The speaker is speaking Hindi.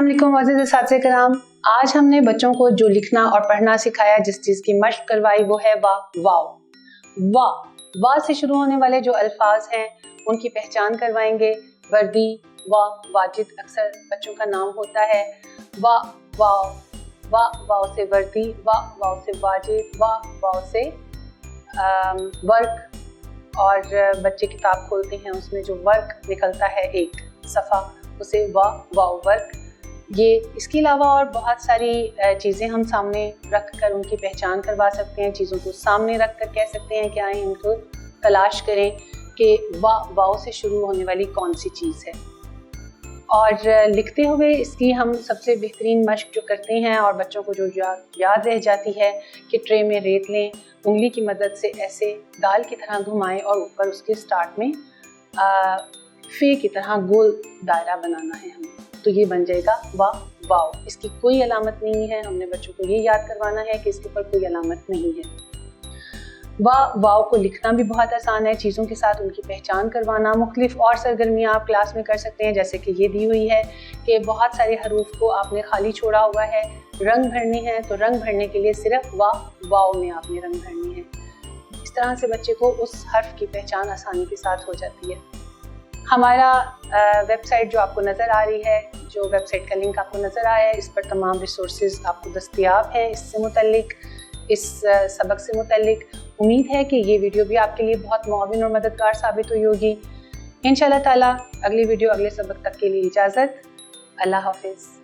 अस्सलाम वालेकुम मोअज़्ज़िज़ असातिज़े किराम। आज हमने बच्चों को जो लिखना और पढ़ना सिखाया, जिस चीज़ की मशक करवाई, वो है वाव से शुरू होने वाले जो अल्फाज हैं उनकी पहचान करवाएंगे। वर्दी, वाजिद अक्सर बच्चों का नाम होता है। वाव से वर्दी, वाव से वाजिद, वाव से वर्क। और बच्चे किताब खोलते हैं, उसमें जो वर्क निकलता है एक सफ़ा, उसे वाव वर्क। ये इसके अलावा और बहुत सारी चीज़ें हम सामने रख कर उनकी पहचान करवा सकते हैं। चीज़ों को सामने रख कर कह सकते हैं कि आए इनको तलाश करें कि वाव से शुरू होने वाली कौन सी चीज़ है। और लिखते हुए इसकी हम सबसे बेहतरीन मशक जो करते हैं और बच्चों को जो याद रह जाती है कि ट्रे में रेत लें, उंगली की मदद से ऐसे दाल की तरह घुमाएं और ऊपर उसके स्टार्ट में फे की तरह गोल दायरा बनाना है हमें, तो ये बन जाएगा वाव। इसकी कोई अलामत नहीं है, हमने बच्चों को ये याद करवाना है कि इसके ऊपर कोई अलामत नहीं है। वाव को लिखना भी बहुत आसान है, चीज़ों के साथ उनकी पहचान करवाना। मुख्तलिफ और सरगर्मियाँ आप क्लास में कर सकते हैं, जैसे कि ये दी हुई है कि बहुत सारे हरूफ को आपने खाली छोड़ा हुआ है, रंग भरने हैं, तो रंग भरने के लिए सिर्फ वाव में आपने रंग भरनी है। इस तरह से बच्चे को उस हर्फ की पहचान आसानी के साथ हो जाती है। हमारा वेबसाइट जो आपको नज़र आ रही है, जो वेबसाइट का लिंक आपको नज़र आया है, इस पर तमाम रिसोर्सेज आपको दस्तयाब हैं इससे मुतल्लिक, इस सबक से मुतल्लिक। उम्मीद है कि ये वीडियो भी आपके लिए बहुत मुआविन और मददगार साबित हुई होगी। इंशाअल्लाह ताला अगली वीडियो अगले सबक तक के लिए इजाज़त। अल्लाह हाफिज़।